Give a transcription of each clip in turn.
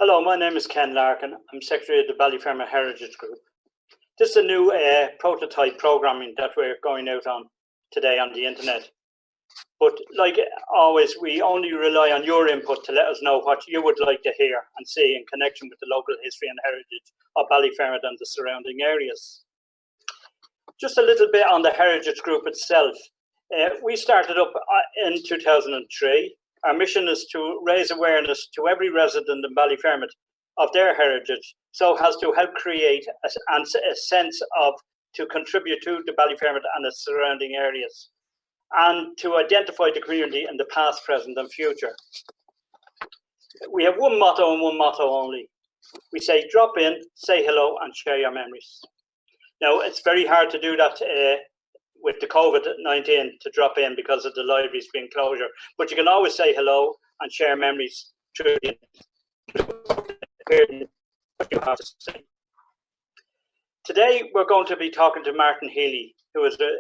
Hello, my name is Ken Larkin. I'm Secretary of the Ballyfermot Hearitage Group. This is a new prototype programming that we're going out on today on the internet. But like always, we only rely on your input to let us know what you would like to hear and see in connection with the local history and heritage of Ballyfermot and the surrounding areas. Just a little bit on the Hearitage Group itself. We started up in 2003. Our mission is to raise awareness to every resident in Ballyfermot of their heritage, so as to help create a sense of, to contribute to the Ballyfermot and its surrounding areas, and to identify the community in the past, present and future. We have one motto and one motto only. We say drop in, say hello and share your memories. Now, it's very hard to do that with the COVID-19 to drop in because of the libraries being closure, but you can always say hello and share memories through what you have to say. Today, we're going to be talking to Martin Healy, who is a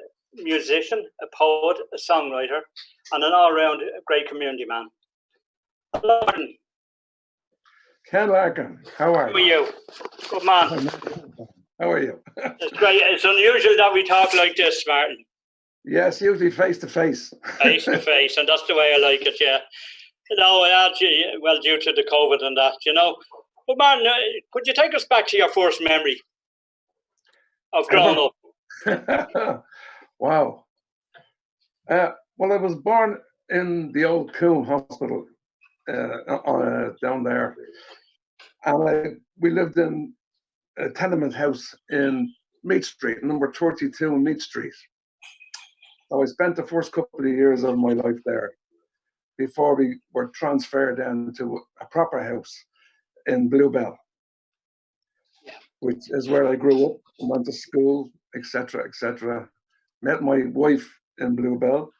musician, a poet, a songwriter, and an all-round great community man. Hello, Martin. Ken Larkin, how are you? Good man. How are you? It's great. It's unusual that we talk like this, Martin. Yes, usually face to face. Face to face, and that's the way I like it, yeah. You know, well, due to the COVID and that, you know. But Martin, could you take us back to your first memory of growing up? Wow. Well, I was born in the old Coombe Hospital down there, and we lived in a tenement house in Mead Street, number 32 in Mead Street. So I spent the first couple of years of my life there before we were transferred then to a proper house in Bluebell, which is where I grew up, went to school, etc., etc. Met my wife in Bluebell.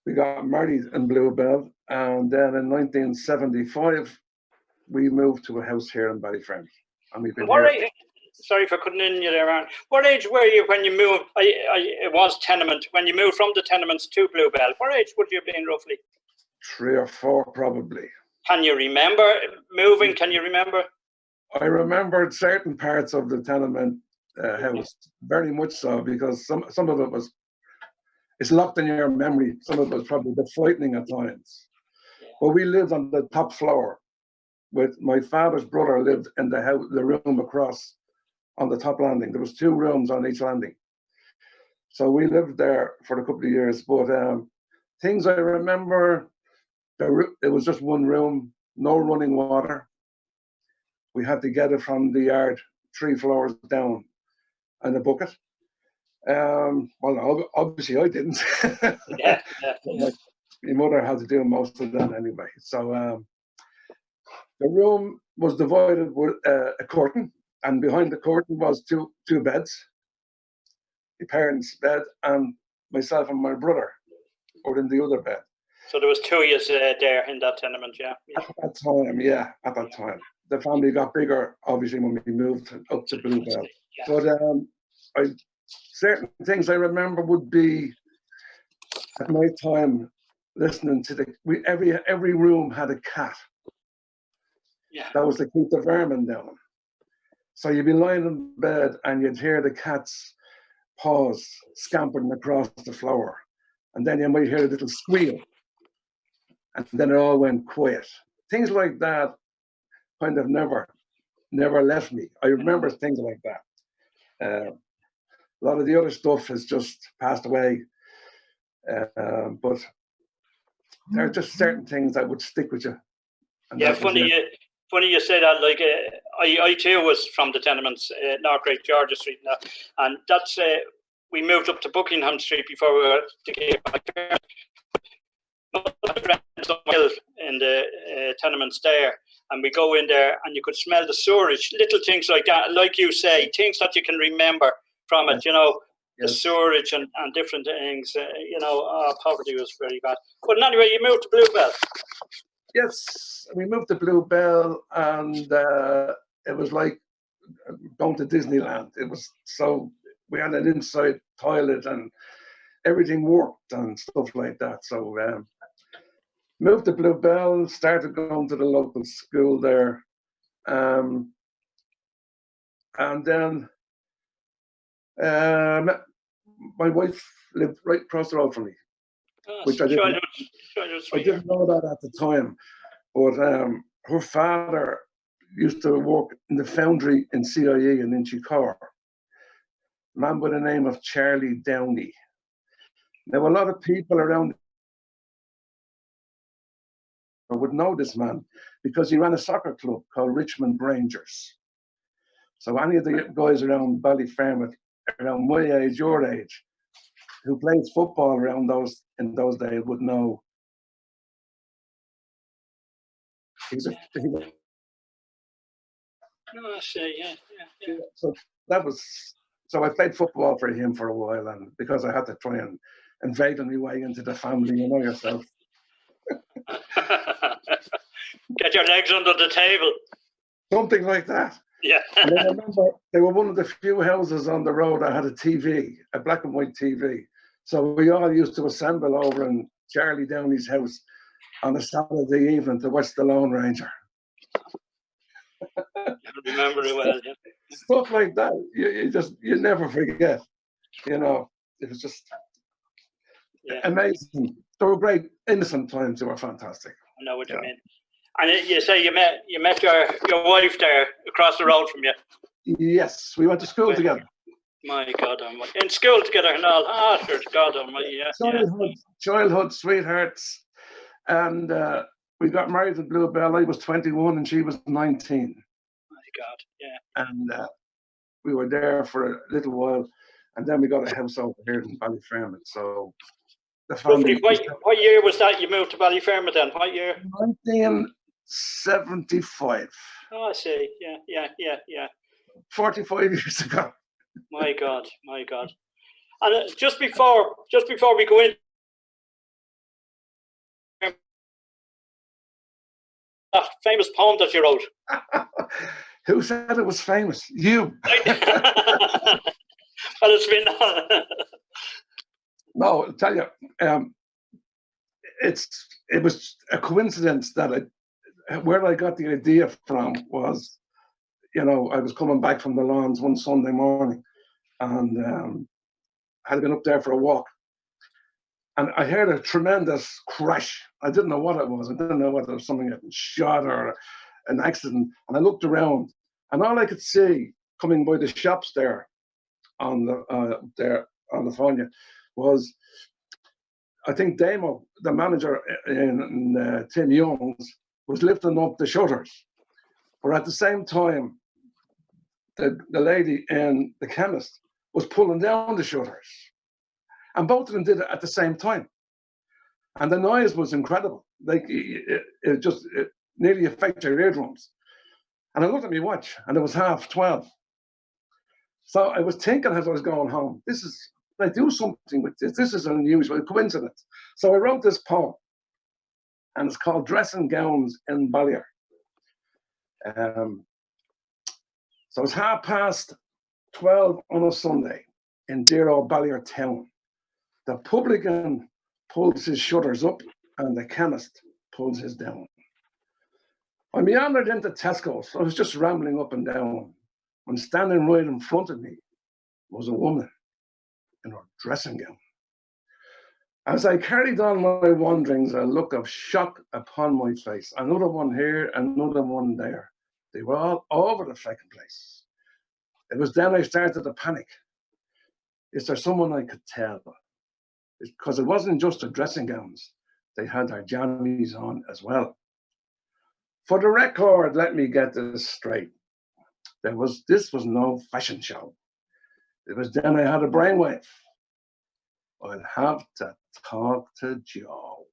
We got married in Bluebell, and then in 1975 we moved to a house here in Ballyfermot. And we've been here. Sorry for cutting in you there, Aaron. What age were you when you moved? It was tenement. When you moved from the tenements to Bluebell, what age would you have been roughly? 3 or 4, probably. Can you remember moving? Can you remember? I remembered certain parts of the tenement house, very much so, because some of it was, it's locked in your memory. Some of it was probably a bit frightening at times. But we lived on the top floor. With my father's brother lived in the house, the room across on the top landing. There was 2 rooms on each landing. So we lived there for a couple of years. But things I remember, it was just one room, no running water. We had to get it from the yard 3 floors down in a bucket. Well, obviously I didn't. Yeah. My mother had to do most of that anyway. So the room was divided with a curtain, and behind the curtain was two beds. The parents' bed and myself and my brother were in the other bed. So there was 2 years there in that tenement, yeah. At that time, yeah, at that time. The family got bigger, obviously, when we moved up to Bluebell. Yeah. But certain things I remember would be at night time listening to every room had a cat. Yeah. That was to keep the vermin down. So you'd be lying in bed and you'd hear the cat's paws scampering across the floor. And then you might hear a little squeal. And then it all went quiet. Things like that kind of never left me. I remember things like that. A lot of the other stuff has just passed away. But there are just certain things that would stick with you. Yeah, funny you say that. Like I too was from the tenements, North Great Georgia Street, and that's we moved up to Buckingham Street before we were to get back in the tenements there, and we go in there and you could smell the sewerage, little things like that, like you say, things that you can remember from it, you know. Yes. The sewerage and different things, you know, poverty was very bad. But anyway, you moved to Bluebell. Yes, we moved to Bluebell, and it was like going to Disneyland. It was so, we had an inside toilet and everything worked and stuff like that. So moved to Bluebell, started going to the local school there. And then my wife lived right across the road from me, which I didn't know that at the time. But her father used to work in the foundry in CIE in Inchicore. A man by the name of Charlie Downey. Now, a lot of people around would know this man because he ran a soccer club called Richmond Rangers. So any of the guys around Ballyfermot, around my age, your age, who played football around in those days would know. He's a yeah. So that was, so I played football for him for a while, and because I had to try and invade my way into the family, you know yourself. Get your legs under the table. Something like that. Yeah. And I remember they were one of the few houses on the road that had a TV, a black and white TV. So we all used to assemble over in Charlie Downey's house on a Saturday evening to watch the Lone Ranger. I remember it well, yeah. Stuff like that, you never forget. You know, it was just amazing. They were great, innocent times. They were fantastic. I know what you mean. And you say you met your wife there across the road from you. Yes, we went to school together. My God Almighty. In school together and all. Ah, sure, God Almighty, yeah. Childhood sweethearts. And we got married in Bluebell. I was 21 and she was 19. My God, yeah. And we were there for a little while. And then we got a house over here in Ballyfermot. So the family. What year was that you moved to Ballyfermot then? What year? 1975. Oh, I see. Yeah. 45 years ago. My God. And just before we go in, that famous poem that you wrote. Who said it was famous? You. Well, it's been. No, I'll tell you, it was a coincidence that where I got the idea from was, I was coming back from the lawns one Sunday morning, and had been up there for a walk, and I heard a tremendous crash. I didn't know what it was. I didn't know whether it was something getting shot or an accident. And I looked around, and all I could see coming by the shops there on the phone was, I think Damo, the manager in Tim Young's, was lifting up the shutters. But at the same time, the lady in the chemist was pulling down the shutters. And both of them did it at the same time. And the noise was incredible. Like it nearly affected your eardrums. And I looked at my watch, and it was 12:30. So I was thinking as I was going home, I do something with this. This is unusual, a coincidence. So I wrote this poem, and it's called Dressing Gowns in Ballier. So it's 12:30 on a Sunday in dear old Ballier town. The publican pulls his shutters up, and the chemist pulls his down. I meandered into Tesco's. I was just rambling up and down, when standing right in front of me was a woman in her dressing gown. As I carried on my wanderings, a look of shock upon my face. Another one here, another one there. They were all over the fucking place. It was then I started to panic. Is there someone I could tell? Because it wasn't just their dressing gowns. They had their jammies on as well. For the record, let me get this straight. This was no fashion show. It was then I had a brainwave. I'll have to talk to Joe.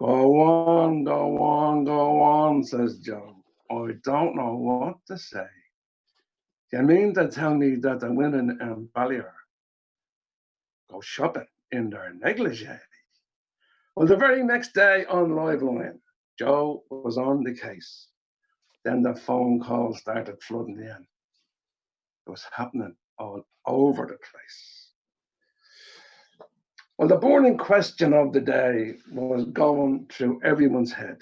Go on, says Joe. I don't know what to say. Do you mean to tell me that the women in Ballier go shopping in their negligee? Well, the very next day on Live Line, Joe was on the case. Then the phone calls started flooding in. It was happening all over the place. Well, the burning question of the day was going through everyone's head.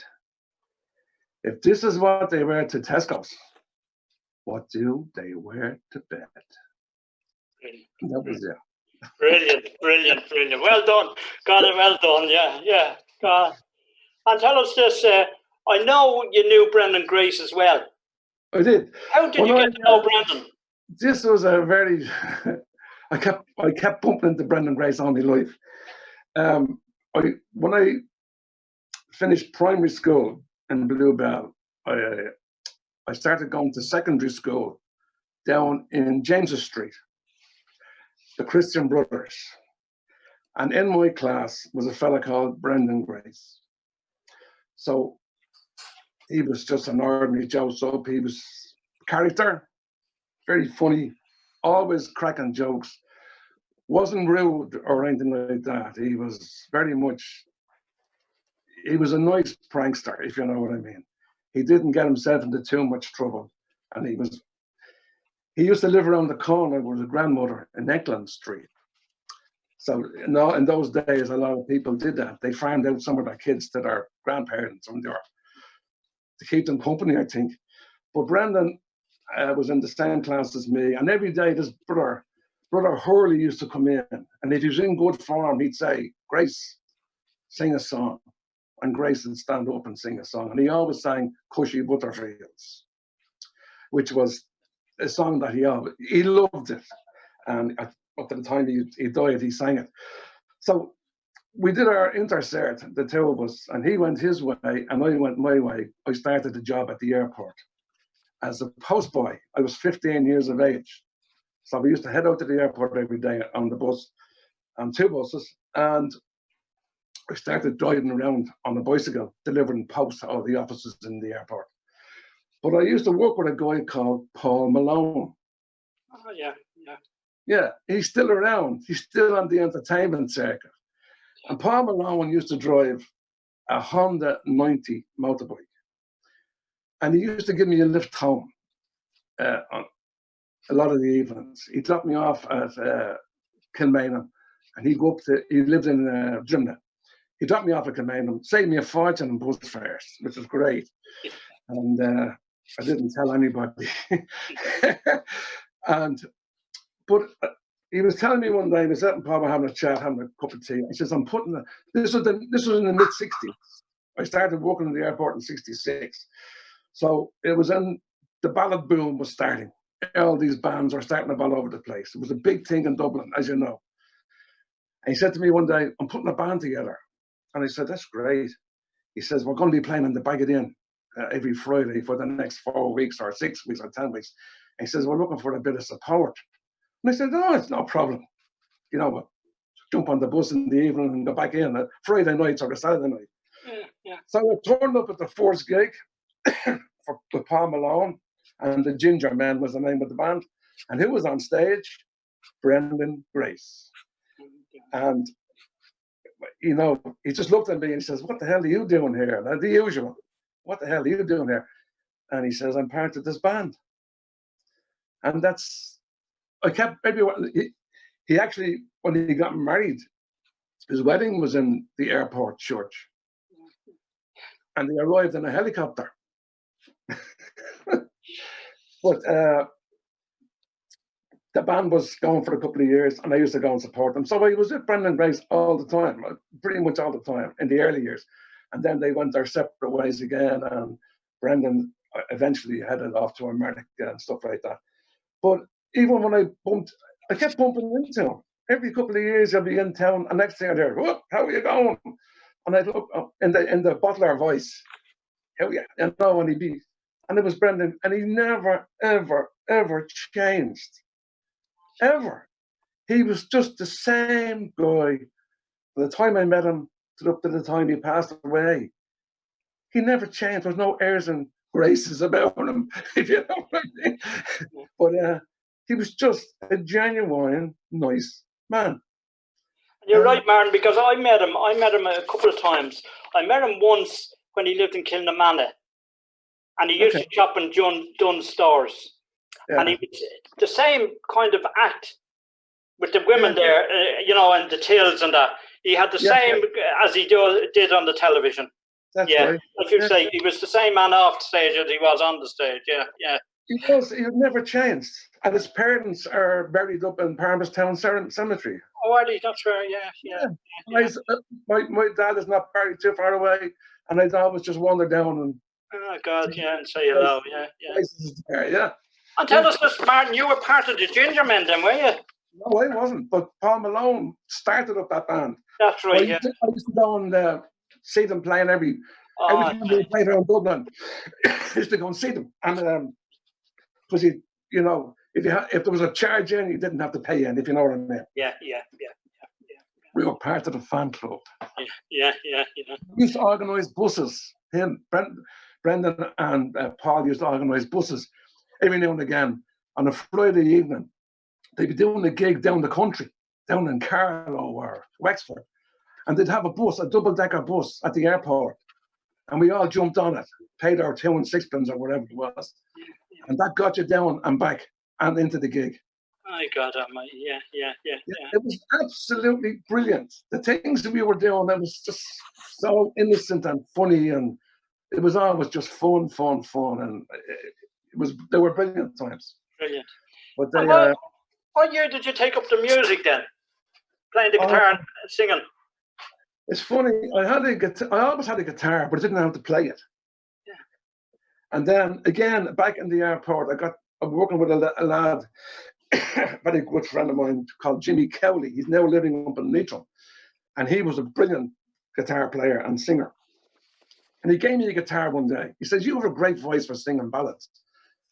If this is what they wear to Tesco's, what do they wear to bed? That was it. Brilliant, brilliant, brilliant. Well done. Got it, well done. Yeah, yeah. And tell us this, I know you knew Brendan Grace as well. I did. How did you get to know Brendan? This was a very, I kept bumping into Brendan Grace all my life. When I finished primary school in Bluebell, I started going to secondary school down in James's Street, the Christian Brothers. And in my class was a fella called Brendan Grace. So he was just an ordinary Joe Soap. He was a character, very funny, always cracking jokes. Wasn't rude or anything like that. He was very much, he was a nice prankster, if you know what I mean. He didn't get himself into too much trouble. And he used to live around the corner with his grandmother in Eckland Street. So in those days, a lot of people did that. They farmed out some of their kids to their grandparents to keep them company, I think. But Brendan was in the same class as me. And every day, this brother Hurley used to come in. And if he was in good form, he'd say, Grace, sing a song. And Grace would stand up and sing a song. And he always sang Cushy Butterfields, which was a song that he loved it. And at the time he died, he sang it. So we did our intercert, the two of us, and he went his way and I went my way. I started the job at the airport as a postboy. I was 15 years of age. So we used to head out to the airport every day on the bus, on two buses, and I started driving around on a bicycle, delivering posts to all the offices in the airport. But I used to work with a guy called Paul Malone. Oh, yeah, yeah. Yeah, he's still around. He's still on the entertainment circuit. And Paul Malone used to drive a Honda 90 motorbike. And he used to give me a lift home on a lot of the evenings. He dropped me off at Kilmainham, and he'd go up he lived in Drimnagh. He dropped me off at Kilmainham, saved me a fortune in bus fares, which was great. And I didn't tell anybody. But he was telling me one day, he was sitting probably having a chat, having a cup of tea. He says, this was in the mid-60s. I started working in the airport in 66. So it was the ballad boom was starting. All these bands were starting up all over the place. It was a big thing in Dublin, as you know. And he said to me one day, I'm putting a band together. And I said, that's great. He says, we're going to be playing in the Bag It In every Friday for the next 4 weeks or 6 weeks or 10 weeks. And he says, we're looking for a bit of support. And I said, no, it's no problem. You know, jump on the bus in the evening and go back in Friday nights or the Saturday night. Yeah. So I turned up at the first gig with Paul Malone, and the Ginger Men was the name of the band. And who was on stage? Brendan Grace. And, you know, he just looked at me and he says, what the hell are you doing here? And the usual, what the hell are you doing here? And he says, I'm part of this band. And he actually, when he got married, his wedding was in the airport church. And they arrived in a helicopter. But the band was going for a couple of years, and I used to go and support them. So I was with Brendan Grace all the time, pretty much all the time in the early years. And then they went their separate ways again, and Brendan eventually headed off to America and stuff like that. But even when I kept bumping into him. Every couple of years, I'll be in town, and next thing I hear, whoop, how are you going? And I'd look up in the bottler voice, how are you? You know, and it was Brendan, and he never, ever, ever changed. Ever. He was just the same guy from the time I met him up to the time he passed away. He never changed. There's no airs and graces about him, if you know what I mean. But he was just a genuine, nice man. You're right, Martin, because I met him a couple of times. I met him once when he lived in Kilnamanagh, and he used to shop in Dunn stores. Yeah. And he was the same kind of act with the women there, you know, and the tills and that. He had the Yeah. same as he did on the television. That's Yeah, right. like you Yeah. say, he was the same man off the stage as he was on the stage. Yeah, yeah. He never changed. And his parents are buried up in Palmerstown Cemetery. Oh, are they? That's right. Yeah, yeah. Yeah. My dad is not buried too far away, and I'd always just wander down and Oh God, yeah, and say hello. Yeah, yeah. places there. Yeah. And tell us this, Martin, you were part of the Ginger Men then, were you? No, I wasn't. But Paul Malone started up that band. That's right. Yeah. I used to go and see them playing every time they played around Dublin. I used to go and see them, and because if there was a charge in, you didn't have to pay in, if you know what I mean. Yeah. We were part of the fan club. Yeah. We used to organise buses. Brendan and Paul used to organise buses every now and again. On a Friday evening, they'd be doing a gig down the country, down in Carlow or Wexford, and they'd have a double-decker bus at the airport, and we all jumped on it, paid our 2 and 6 or whatever it was, and that got you down and back and into the gig. My God, yeah. It was absolutely brilliant. The things that we were doing, that was just so innocent and funny, and it was always just fun, and they were brilliant times. Brilliant. But they, what year did you take up the music then? Playing the guitar and singing? It's funny. I always had a guitar, but I didn't know how to play it. Yeah. And then again, back in the airport, I'm working with a lad, a very good friend of mine called Jimmy Cowley. He's now living up in Leitrim, and he was a brilliant guitar player and singer. And he gave me a guitar one day. He says, "You have a great voice for singing ballads."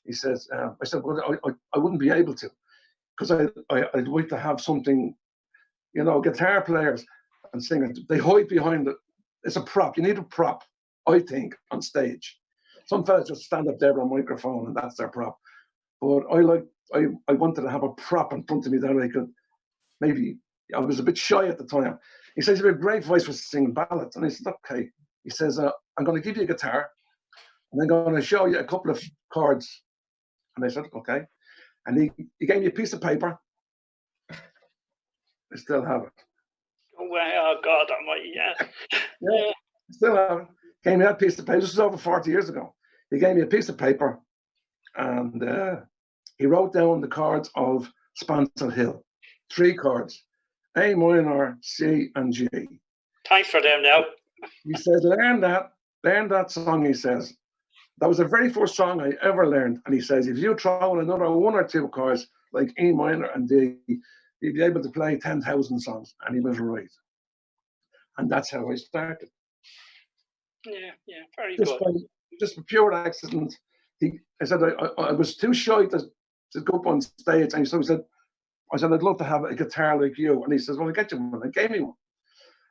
He says, I said, "Well, I wouldn't be able to, because I'd like to have something, guitar players and singers, they hide behind it. It's a prop. You need a prop, I think, on stage. Some fellas just stand up there with a microphone and that's their prop. But I wanted to have a prop in front of me that I could maybe, I was a bit shy at the time." He says, "You have a great voice for singing ballads." And I said, "Okay." He says, "I'm going to give you a guitar, and I'm going to show you a couple of chords." And I said, "Okay." And he gave me a piece of paper. I still have it. Oh God, yeah. I still have it. Gave me that piece of paper. This was over 40 years ago. He gave me a piece of paper, and he wrote down the chords of Spancel Hill. 3 chords: A minor, C, and G. Thanks for them now. He says, learn that song, he says. That was the very first song I ever learned. And he says, if you throw in another 1 or 2 chords, like E minor and D, you'd be able to play 10,000 songs. And he was right. And that's how I started. Yeah, very good. Just for pure accident. I said, I was too shy to go up on stage. And so I said, I'd love to have a guitar like you. And he says, well, I'll get you one. And he gave me one.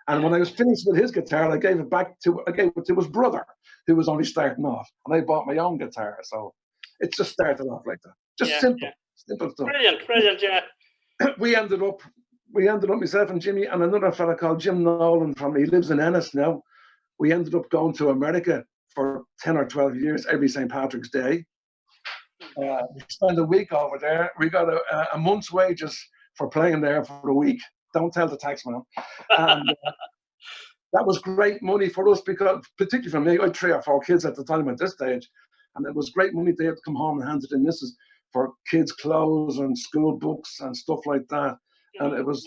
And when I was finished with his guitar, I gave it to his brother, who was only starting off. And I bought my own guitar. So it just started off like that. Just simple stuff. Brilliant, yeah. We ended up, myself and Jimmy and another fella called Jim Nolan he lives in Ennis now. We ended up going to America for 10 or 12 years every St. Patrick's Day. We spent a week over there. We got a month's wages for playing there for a week. Don't tell the taxman. And that was great money for us, because, particularly for me, I had 3 or 4 kids at the time at this stage, and it was great money to have to come home and hand it to missus for kids' clothes and school books and stuff like that. And it was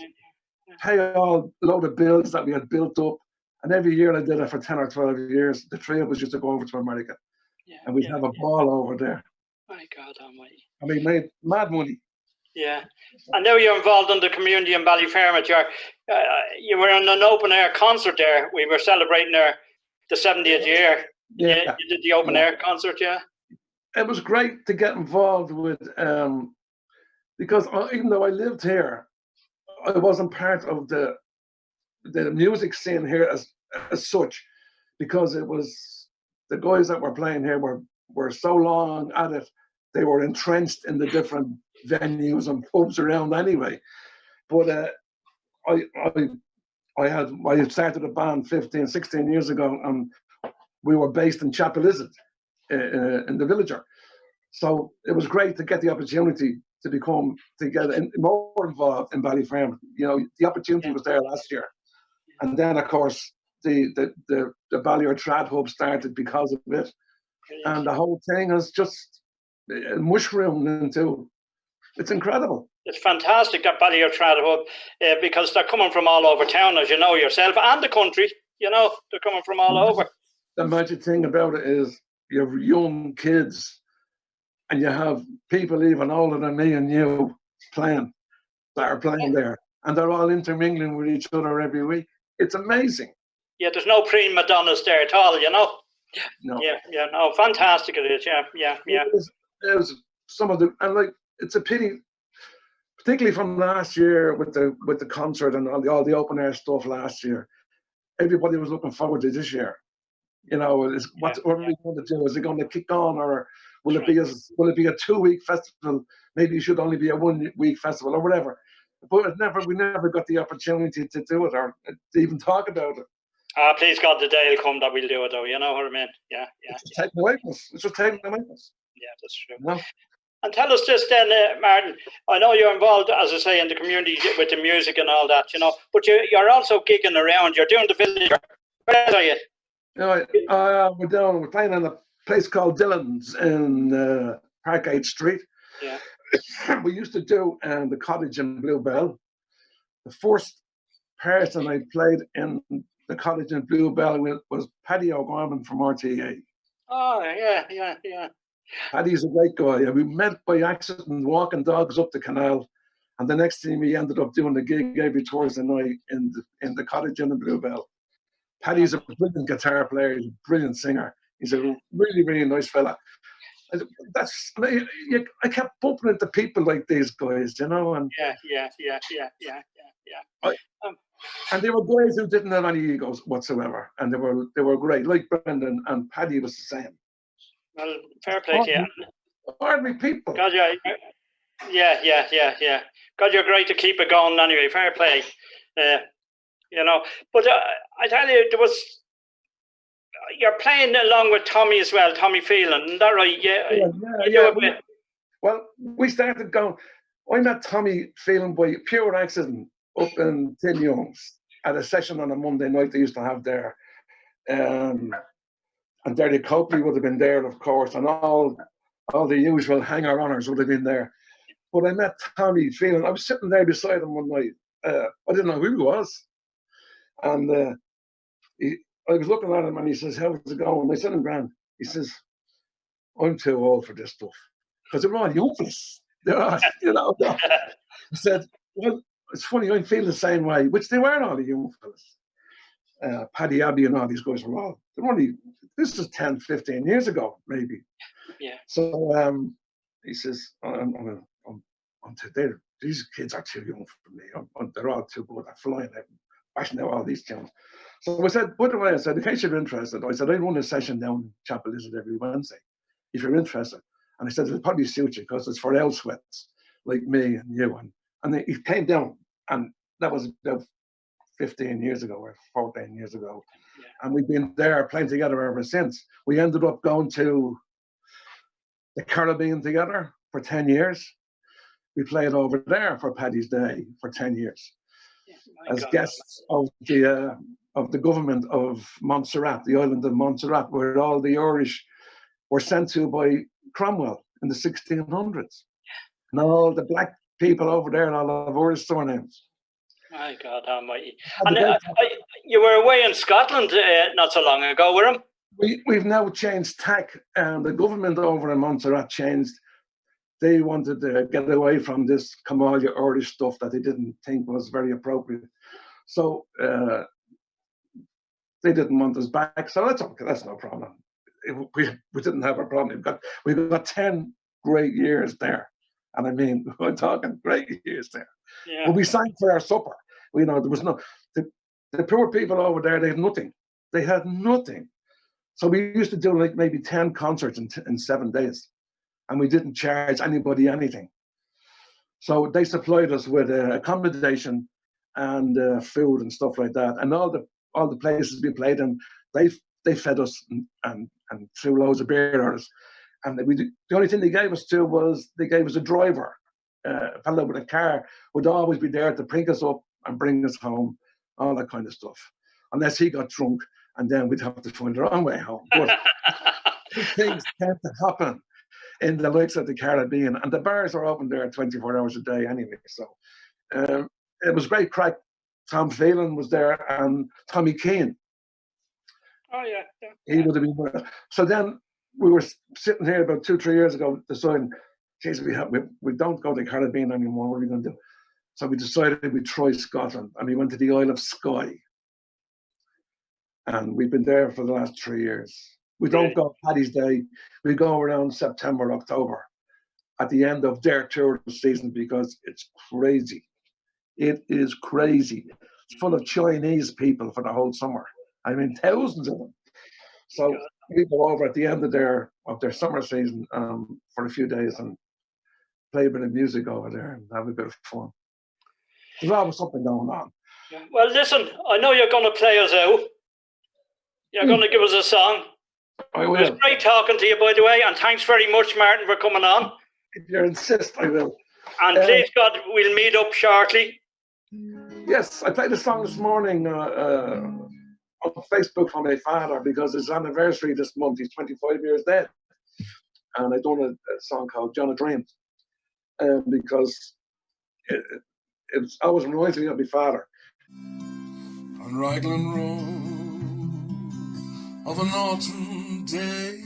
pay a load of bills that we had built up. And every year I did it for 10 or 12 years. The 3 of us used to go over to America, and we'd have a ball over there. My God almighty. And we made mad money. Yeah. And now you're involved in the community in Ballyfermot. You were in an open air concert there. We were celebrating the 70th year. Yeah. You did the open air concert, yeah? It was great to get involved with, because even though I lived here, I wasn't part of the music scene here as such, because it was the guys that were playing here were so long at it, they were entrenched in the different venues and pubs around anyway. But I had started a band 15, 16 years ago, and we were based in Chapelizod in the Villager. So it was great to get the opportunity to get more involved in Ballyfermot. The opportunity was there last year, And then, of course, the Ballier Trad Hub started because of it. Brilliant. And the whole thing has just mushroomed into, it's incredible. It's fantastic, that Ballyfermot Hub, because they're coming from all over town, as you know yourself, and the country. You know, they're coming from all over. The magic thing about it is you have young kids, and you have people even older than me and you that are playing there, and they're all intermingling with each other every week. It's amazing. Yeah, there's no prima donnas there at all, you know. No. Yeah, no, fantastic it is. Yeah. It was some of the, and like, it's a pity, particularly from last year with the concert and all the open air stuff last year. Everybody was looking forward to this year. You know, what are we going to do? Is it going to kick on, or will it be a 2-week festival? Maybe it should only be a 1-week festival or whatever. But we never got the opportunity to do it or to even talk about it. Please God, the day will come that we'll do it, though. You know what I mean? Yeah. It's just taking away from us. It's just taking away from us. Yeah, that's true. No. And tell us this then, Martin. I know you're involved, as I say, in the community with the music and all that, you know, but you're also gigging around. You're doing the village. Where are you? We're playing in a place called Dillon's in Parkgate Street. Yeah. We used to do the cottage in Bluebell. The first person I played in the cottage in Bluebell with was Paddy O'Gorman from RTA. Oh, yeah. Paddy's a great guy. We met by accident walking dogs up the canal, and the next thing we ended up doing the gig every Thursday night in the cottage in the Bluebell. Paddy's a brilliant guitar player. He's a brilliant singer. He's a really, really nice fella. I kept bumping into people like these guys, you know. And yeah. And they were guys who didn't have any egos whatsoever, and they were great. Like Brendan and Paddy was the same. Well, fair play to you. Ordinary people. God, yeah. God, you're great to keep it going anyway. Fair play. You know, but I tell you, you're playing along with Tommy as well, Tommy Phelan, isn't that right? Yeah. Well, we started going. I met Tommy Phelan by pure accident up in Tim Young's at a session on a Monday night they used to have there. And Derry Copley would have been there, of course, and all the usual hanger-oners would have been there. But I met Tommy Phelan. I was sitting there beside him one night. I didn't know who he was. And I was looking at him and he says, "How's it going?" I said, "I'm grand." He says, "I'm too old for this stuff." Because they're all young fellas. They're all, you know. He said, "Well, it's funny, I feel the same way," which they weren't all the young fellas. Paddy Abbey and all these guys were all, this is 10, 15 years ago, maybe. Yeah. So he says, these kids are too young for me. They're all too good at flying out and bashing out all these tunes. So I said, by the way, I said, in case you're interested, I said, I run a session down in Chapel Lizard every Wednesday, if you're interested. And I said, it'll probably suit you because it's for elsewits like me and you. And he came down, and that was about 15 years ago or 14 years ago. Yeah. And we've been there playing together ever since. We ended up going to the Caribbean together for 10 years. We played over there for Paddy's Day for 10 years as guests of the government of Montserrat, the island of Montserrat, where all the Irish were sent to by Cromwell in the 1600s. And all the black people over there and all of Irish surnames. My God almighty. And you were away in Scotland not so long ago, were you? We've now changed tack, and the government over in Montserrat changed. They wanted to get away from this Kamalia Irish stuff that they didn't think was very appropriate. So they didn't want us back. So that's okay. That's no problem. We didn't have a problem. We've got 10 great years there. And I mean, we're talking great years there. Yeah. But we sang for our supper. You know, there was no, the poor people over there, they had nothing. They had nothing. So we used to do like maybe 10 concerts in 7 days. And we didn't charge anybody anything. So they supplied us with accommodation and food and stuff like that. And all the places we played in, they fed us and threw loads of beer at us. And the only thing they gave us was they gave us a driver. A fellow with a car would always be there to pick us up and bring us home. all that kind of stuff. Unless he got drunk, and then we'd have to find our own way home. But things tend to happen in the likes of the Caribbean, and the bars are open there 24 hours a day anyway. So it was great crack. Tom Phelan was there, and Tommy Keane. Oh yeah, He would have been there. So then we were sitting here about 2-3 years ago deciding, geez, we don't go to the Caribbean anymore. What are we going to do? So we decided we'd try Scotland, and we went to the Isle of Skye. And we've been there for the last 3 years. We don't go Paddy's Day. We go around September, October, at the end of their tourist season, because it's crazy. It is crazy. It's full of Chinese people for the whole summer. I mean, thousands of them. So we go over at the end of their summer season for a few days and play a bit of music over there and have a bit of fun. There's always something going on. Well, listen, I know you're going to play us out. You're going to give us a song. I will. It was great talking to you, by the way, and thanks very much, Martin, for coming on. If you insist, I will. And please, God, we'll meet up shortly. Yes, I played a song this morning on Facebook for my father because his anniversary this month. He's 25 years dead. And I done a song called John a Dream because it always reminds me of my father. On Raglan Road of an autumn day,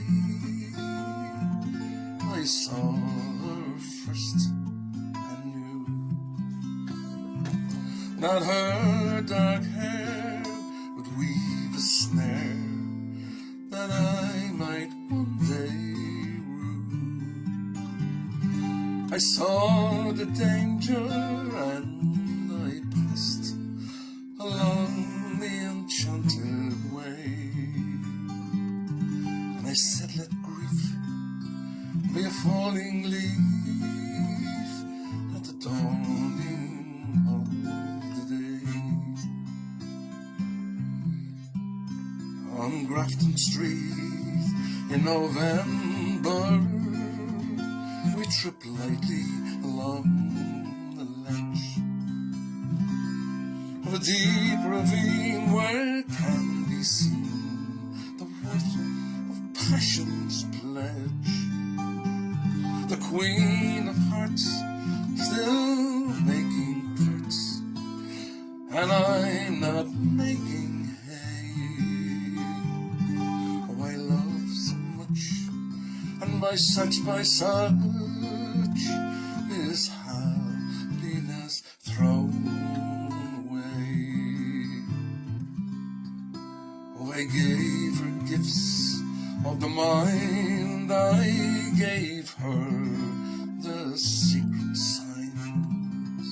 I saw her first and knew not her dark hair would weave a snare that I might one day rue. I saw the danger and I passed along the enchanted way, and I said, let grief be a falling leaf at the dawning of the day. On Grafton Street in November, we tripped lightly along the ledge of a deep ravine where can be seen the worth of passion's pledge. The Queen of Hearts still making threats, and I'm not making hay. Oh, I love so much, and by such is happiness thrown away. Oh, I gave her gifts of the mind, I gave her the secret signs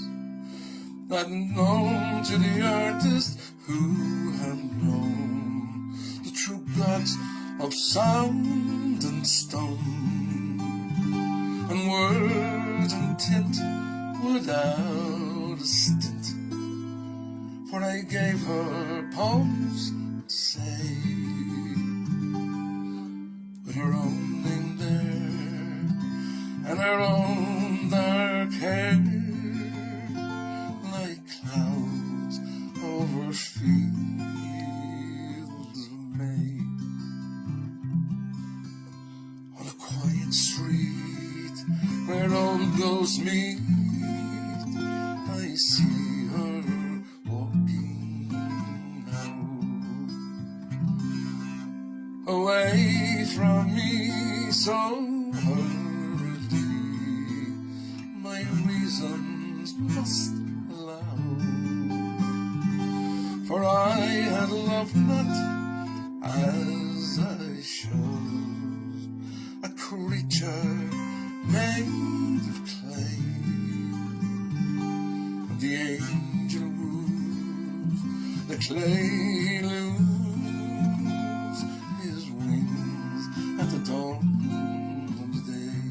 not known to the artist who have known the true gods of sound and stone, and word and tint without a stint, for I gave her poems to say, with her own name there and her own dark hair, like clouds over fields of May. On a quiet street where old ghosts meet, I see her walking now, away from me so hurriedly, my reasons must allow, for I had loved not as I should, a creature made of clay. The angel woos, the clay lose his wings at the dawn of the day.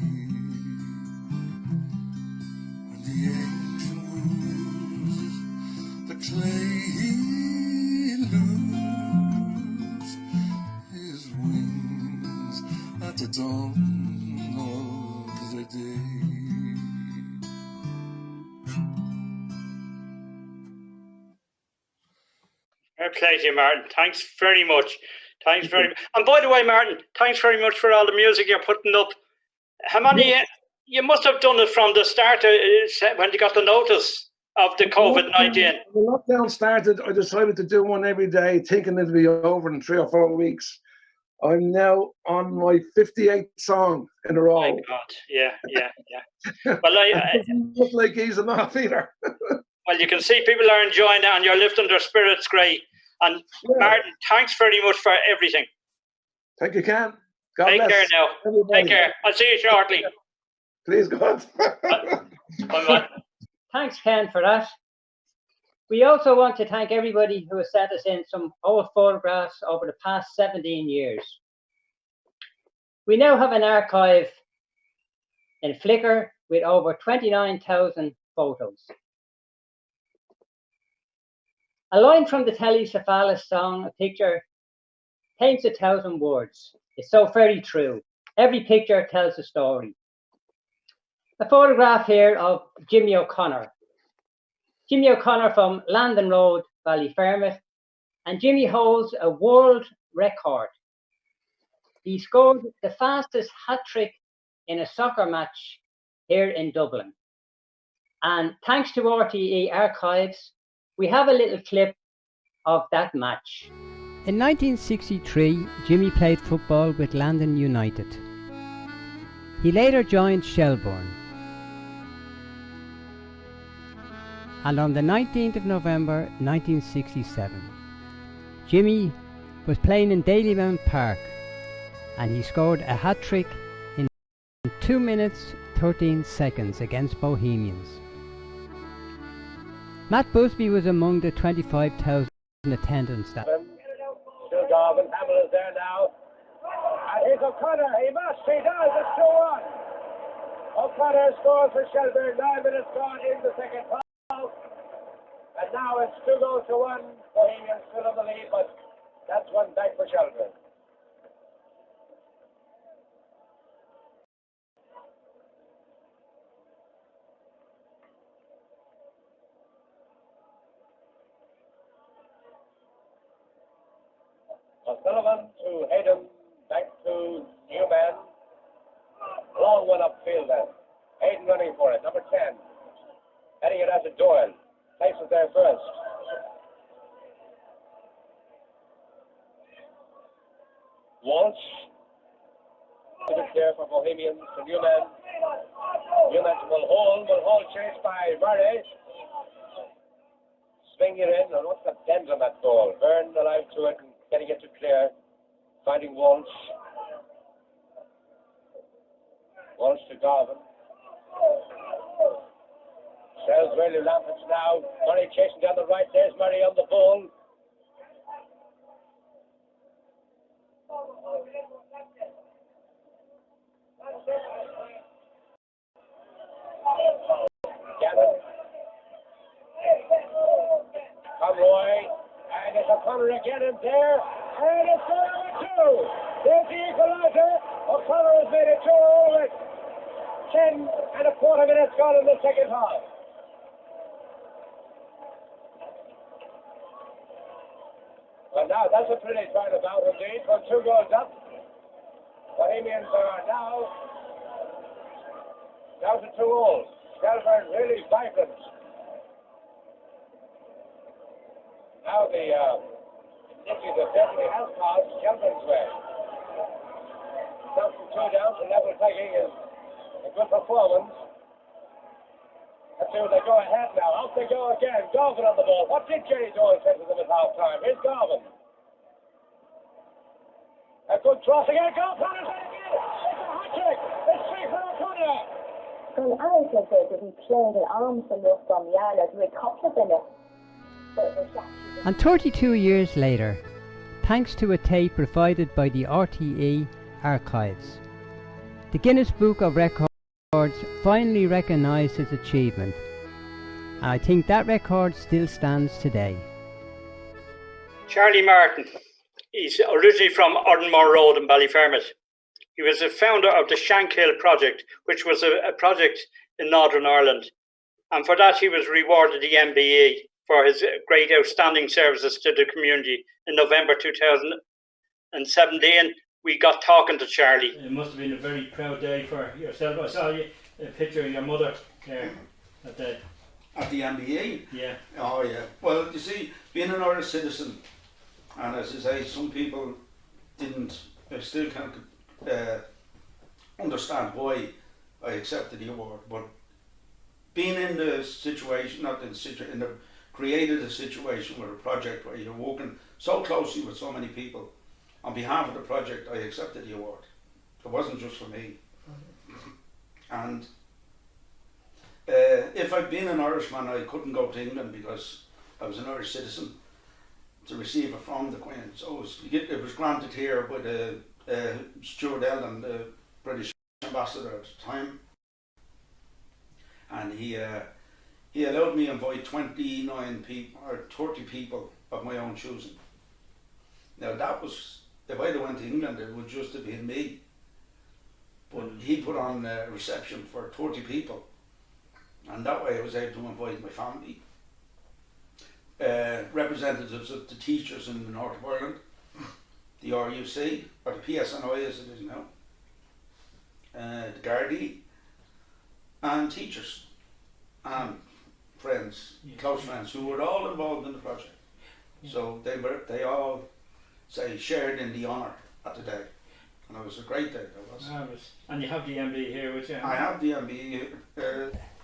When the angel woos, the clay lose his wings at the dawn of the day. Fair play to you, Martin. Thanks very much. Thanks very much. And by the way, Martin, thanks very much for all the music you're putting up. How many? You must have done it from the start when you got the notice of the COVID-19. When the lockdown started, I decided to do one every day, thinking it'd be over in 3 or 4 weeks. I'm now on my 58th song in a row. My God, yeah. Well, It doesn't look like easing off either. Well, you can see people are enjoying it and you're lifting their spirits great. And Martin, thanks very much for everything. Thank you, Ken. God Take bless care now. everybody. Take care. I'll see you shortly. Please, God. Bye-bye. Thanks, Ken, for that. We also want to thank everybody who has sent us in some old photographs over the past 17 years. We now have an archive in Flickr with over 29,000 photos. A line from the Telly Savalas song, a picture, paints 1,000 words. It's so very true. Every picture tells a story. A photograph here of Jimmy O'Connor. Jimmy O'Connor from Landon Road, Ballyfermot, and Jimmy holds a world record. He scored the fastest hat-trick in a soccer match here in Dublin. And thanks to RTE Archives, we have a little clip of that match. In 1963, Jimmy played football with Landon United. He later joined Shelbourne. And on the 19th of November 1967, Jimmy was playing in Dalymount Park and he scored a hat-trick in 2 minutes 13 seconds against Bohemians. Matt Busby was among the 25,000 attendants that. Still Garvin, Hamill is there now. And here's O'Connor, he does, it's 2-1. O'Connor scores for Shelbourne, 9 minutes gone in the second half. And now it's 2-1. Bohemians still on the lead, but that's one back for Shelbourne. O'Sullivan to Hayden, back to Newman. Long one upfield then. Hayden running for it, number 10. Heading it out to Doyle. Places there first. Walsh. Good there for Bohemians to Newman. Newman to Mulhall. Mulhall chased by Murray. Swing it in, and what's the bend on that ball? Byrne alive to it and getting it to clear. Finding Walsh. Walsh to Garvin. Sells really rampant now. Murray chasing down the right. There's Murray on the ball. Gannon. Conroy. And it's O'Connor again in there. And it's goal number 2. There's the equalizer. O'Connor has made it 2-0 with 10 and a quarter minutes gone in the second half. Well, now that's a pretty turnabout indeed. From 2 goals up, Bohemians are now down to 2-all. Shelbourne really vibrant. Now the Nifties of definitely has passed Shelbourne's way. Down from 2 down to level pegging is a good performance. Let's see what they go ahead now. Out they go again. Garvin on the ball. What did Jerry Doyle say to them at half time? Here's Garvin. A good cross again. O'Connor's in again. It's a hat-trick. It's 3 for O'Connor. Going out like they didn't play the arms enough from Yana to a couple of minutes. And 32 years later, thanks to a tape provided by the RTE Archives, the Guinness Book of Records finally recognised his achievement, and I think that record still stands today. Charlie Martin. He's originally from Ardmore Road in Ballyfermot. He was the founder of the Shankill Project, which was a project in Northern Ireland. And for that, he was rewarded the MBE for his great outstanding services to the community. In November 2017, we got talking to Charlie. It must have been a very proud day for yourself. I saw a picture of your mother there at the MBE? Yeah. Oh yeah. Well, you see, being an Irish citizen, and as I say, some people still can't understand why I accepted the award, but being in the situation, created a situation with a project where you're working so closely with so many people, on behalf of the project, I accepted the award. It wasn't just for me. And if I'd been an Irishman, I couldn't go to England because I was an Irish citizen to receive it from the Queen. So it was granted here by the Stuart Eldon, the British ambassador at the time, and he allowed me to invite 29 people or 30 people of my own choosing. Now that was, if I'd have went to England, it would just have been me. But he put on a reception for 30 people, and that way I was able to invite my family, representatives of the teachers in the north of Ireland, the RUC, or the PSNI as it is now, the Gardaí, and teachers and friends, close friends, who were all involved in the project. So they all shared in the honour at the day, and it was a great day. That was. And you have the MB here with you. I have the MB.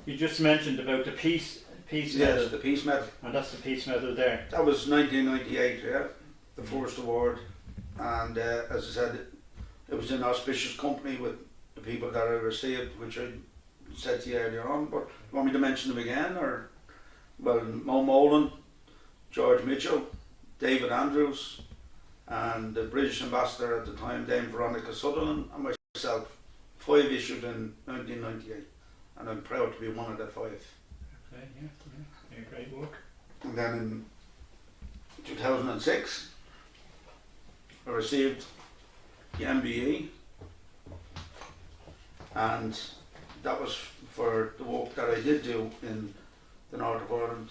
You just mentioned about the peace Yes, medal. the peace medal. And that's the peace medal there. That was 1998. Yeah, the first award, and as I said, it was an auspicious company with the people that I received, which I said to you earlier on. But you want me to mention them again, or Mo Molan, George Mitchell, David Andrews, and the British ambassador at the time, Dame Veronica Sutherland, and myself. 5 issued in 1998, and I'm proud to be one of the 5. Okay, yeah, great work. And then in 2006, I received the MBE, and that was for the work that I did do in the north of Ireland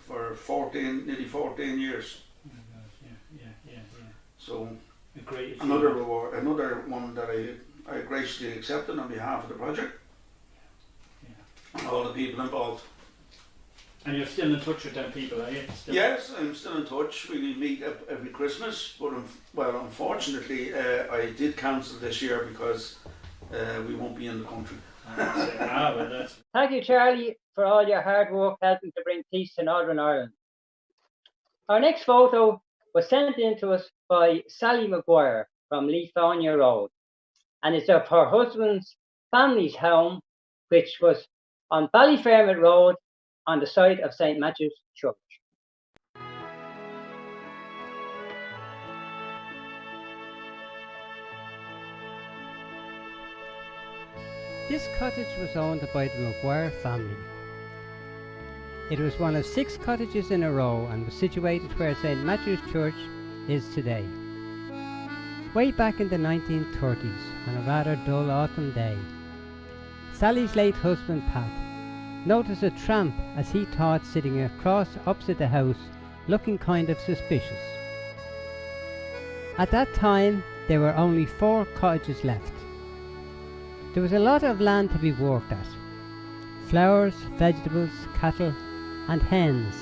for nearly 14 years. Oh my God, yeah. So a great another reward, another one that I graciously accepted on behalf of the project, and all the people involved. And you're still in touch with them people, are you? Yes, I'm still in touch. We meet every Christmas, but unfortunately I did cancel this year because we won't be in the country. Thank you, Charlie, for all your hard work helping to bring peace to Northern Ireland. Our next photo was sent in to us by Sally Maguire from Leafonia Road, and it's of her husband's family's home, which was on Ballyfermot Road on the site of St. Matthew's Church. This cottage was owned by the Maguire family. It was one of 6 cottages in a row and was situated where St. Matthew's Church is today. Way back in the 1930s, on a rather dull autumn day, Sally's late husband Pat noticed a tramp as he thought sitting across opposite the house, looking kind of suspicious. At that time there were only 4 cottages left. There was a lot of land to be worked at: flowers, vegetables, cattle and hens,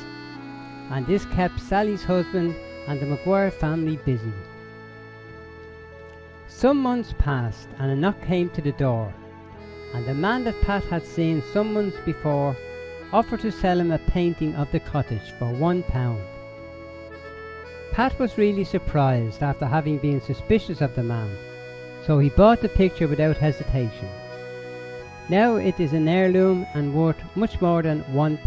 and this kept Sally's husband and the Maguire family busy. Some months passed and a knock came to the door, and the man that Pat had seen some months before offered to sell him a painting of the cottage for £1. Pat was really surprised after having been suspicious of the man, so he bought the picture without hesitation. Now it is an heirloom and worth much more than £1.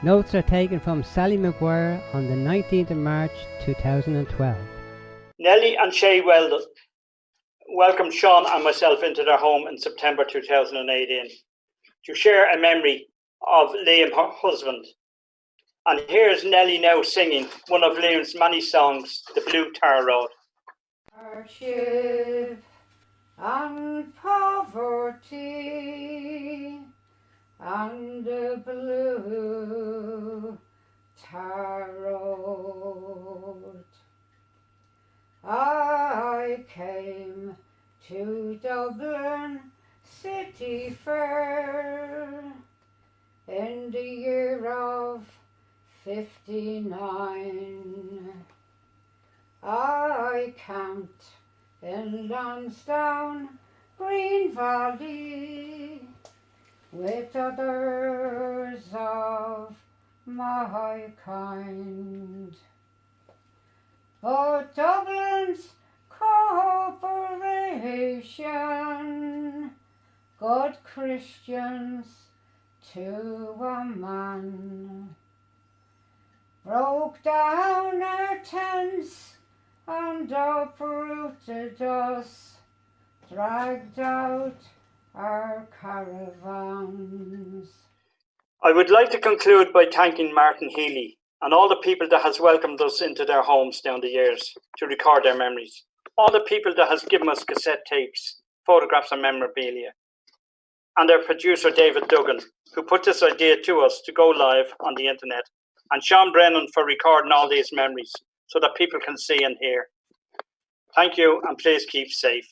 Notes are taken from Sally Maguire on the 19th of March 2012. Nellie and Shay Weldon welcomed Sean and myself into their home in September 2018 to share a memory of Liam, her husband. And here's Nellie now singing one of Liam's many songs, The Blue Tar Road. Hardship and poverty and the blue tar road. I came to Dublin City Fair in the year of 59. I camped in Lansdowne Green Valley with others of my kind. But Dublin's corporation, good Christians to a man, broke down our tents and uprooted us, dragged out our caravans. I would like to conclude by thanking Martin Healy and all the people that has welcomed us into their homes down the years to record their memories. All the people that has given us cassette tapes, photographs and memorabilia. And our producer David Duggan, who put this idea to us to go live on the internet. And Sean Brennan for recording all these memories so that people can see and hear. Thank you, and please keep safe.